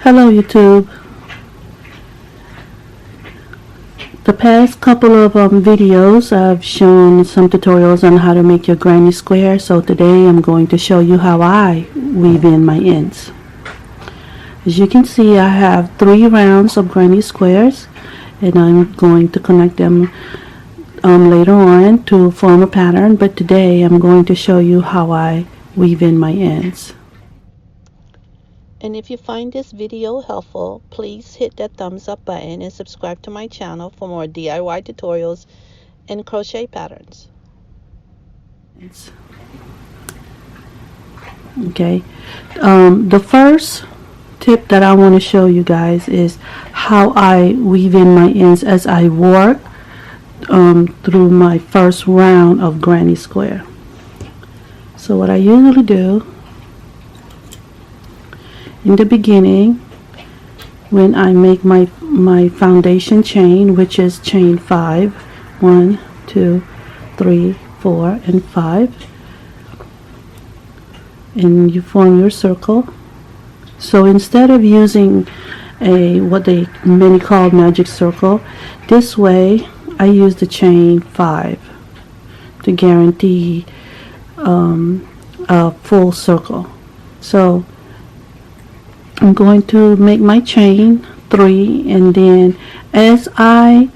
Hello YouTube. The past couple of videos I've shown some tutorials on how to make your granny square, so today I'm going to show you how I weave in my ends. As you can see, I have 3 rounds of granny squares and I'm going to connect them later on to form a pattern, but today I'm going to show you how I weave in my ends. And if you find this video helpful, please hit that thumbs up button and subscribe to my channel for more DIY tutorials and crochet patterns. Okay, the first tip that I want to show you guys is how I weave in my ends as I work through my first round of granny square. So what I usually do in the beginning, when I make my foundation chain, which is chain 5, 1, 2, 3, 4, and 5, and you form your circle. So instead of using what many call magic circle, this way I use the chain 5 to guarantee a full circle. So I'm going to make my chain 3, and then as I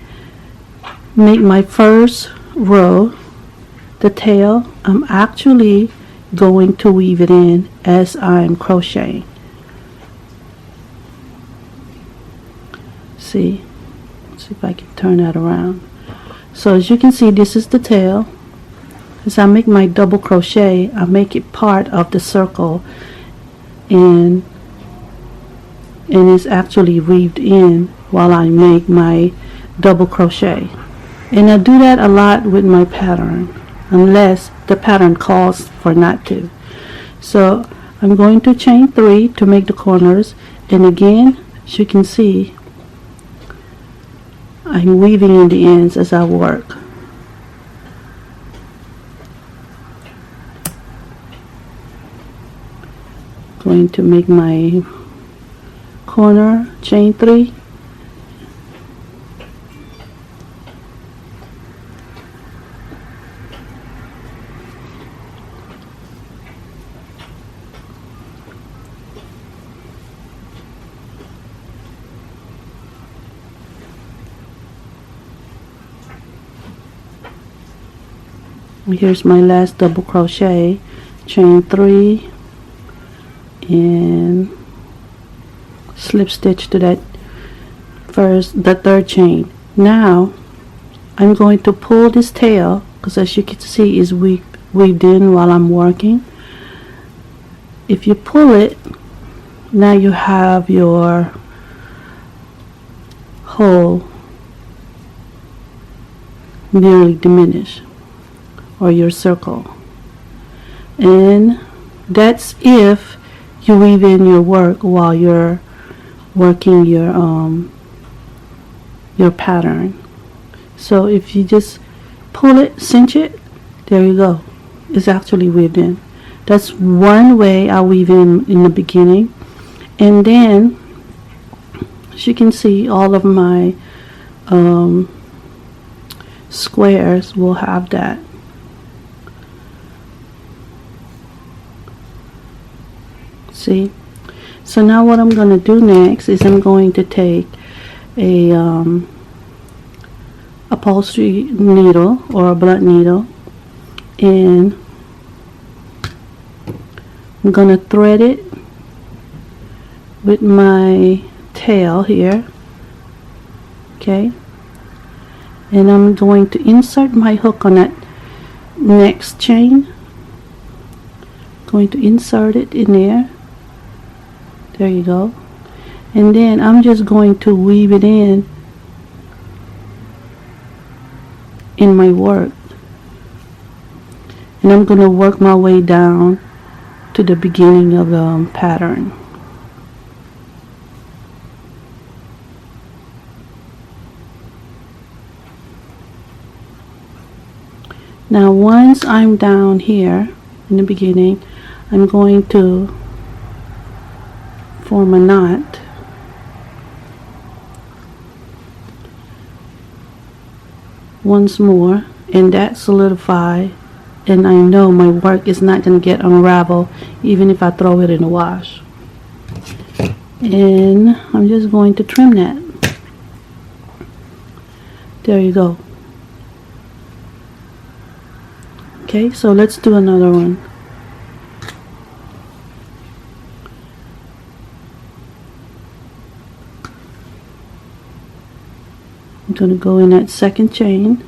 make my first row, the tail, I'm actually going to weave it in as I'm crocheting. See, let's see if I can turn that around. So as you can see, this is the tail. As I make my double crochet, I make it part of the circle, and it's actually weaved in while I make my double crochet. And I do that a lot with my pattern, unless the pattern calls for not to. So I'm going to chain 3 to make the corners, and again, as you can see, I'm weaving in the ends as I work. Going to make my corner, chain 3, here's my last double crochet, chain 3, and slip stitch to the third chain. Now I'm going to pull this tail, because as you can see is weaved in while I'm working. If you pull it, now you have your hole nearly diminished, or your circle, and that's if you weave in your work while you're working your pattern. So if you just pull it, cinch it, there you go, it's actually weaved in. That's one way I weave in the beginning, and then as you can see, all of my squares will have that. See? So now what I'm going to do next is I'm going to take a upholstery needle or a blunt needle, and I'm going to thread it with my tail here, okay, and I'm going to insert my hook on that next chain. Going to insert it in there. There you go. And then I'm just going to weave it in my work. And I'm going to work my way down to the beginning of the pattern. Now once I'm down here in the beginning, I'm going to form a knot once more, and that solidify, and I know my work is not going to get unraveled even if I throw it in the wash. And I'm just going to trim that. There you go. Okay, so let's do another one. I'm going to go in that second chain,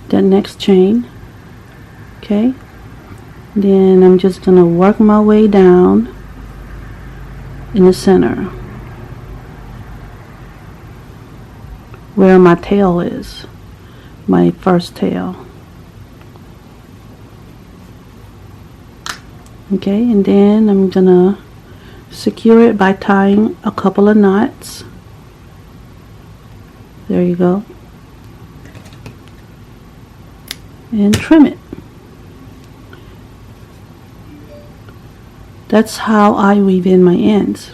that next chain. Okay, then I'm just going to work my way down in the center where my tail is, my first tail. Okay, and then I'm gonna secure it by tying a couple of knots. There you go. And trim it. That's how I weave in my ends.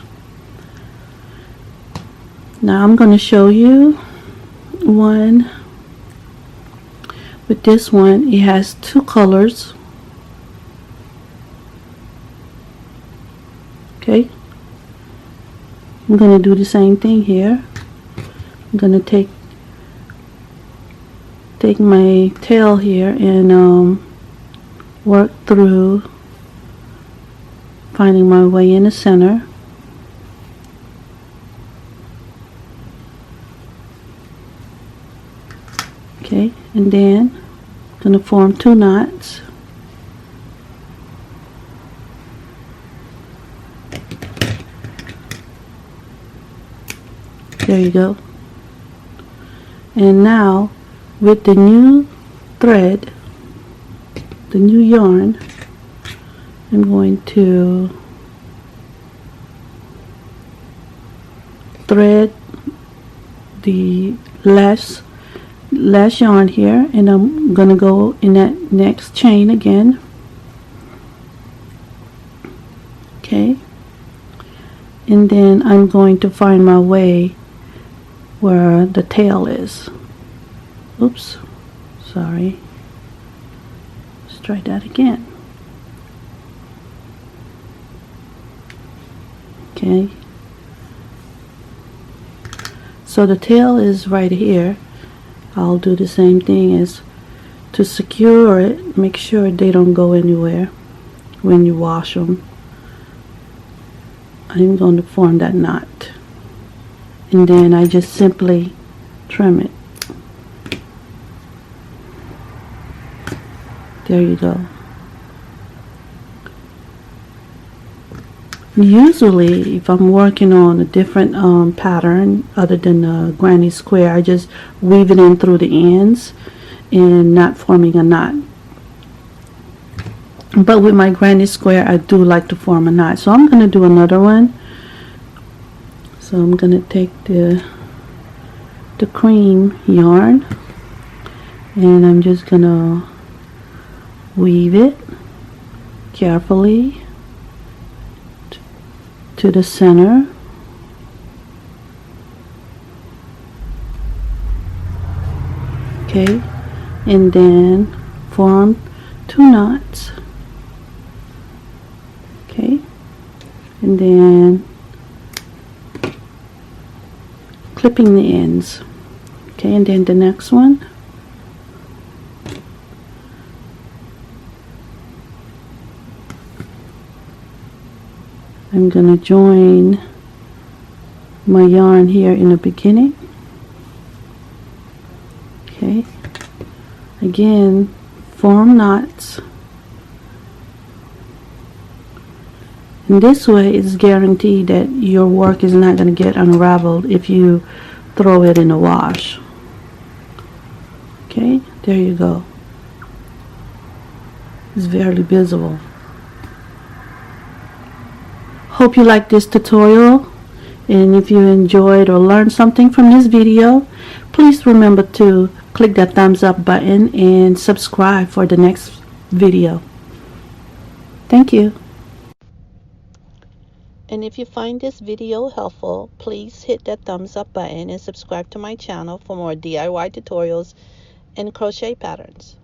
Now I'm going to show you one. With this one, it has two colors. Okay, I'm going to do the same thing here. I'm going to take my tail here and work through, finding my way in the center. Okay, and then I'm going to form two knots. There you go. And now with the new thread, the new yarn, I'm going to thread the last yarn here, and I'm gonna go in that next chain again. Okay, and then I'm going to find my way where the tail is. Oops, sorry. Let's try that again. Okay, so the tail is right here. I'll do the same thing as to secure it. Make sure they don't go anywhere when you wash them. I'm going to form that knot, and then I just simply trim it. There you go. Usually if I'm working on a different pattern other than a granny square, I just weave it in through the ends and not forming a knot. But with my granny square, I do like to form a knot. So I'm going to do another one. So I'm going to take the cream yarn, and I'm just going to weave it carefully to the center. Okay, and then form two knots. Okay, and then clipping the ends. Okay, and then the next one. I'm going to join my yarn here in the beginning. Okay, again, form knots. And this way it's guaranteed that your work is not going to get unraveled if you throw it in the wash. Okay, there you go. It's very visible. Hope you like this tutorial, and if you enjoyed or learned something from this video, please remember to click that thumbs up button and subscribe for the next video. Thank you. And if you find this video helpful, please hit that thumbs up button and subscribe to my channel for more DIY tutorials and crochet patterns.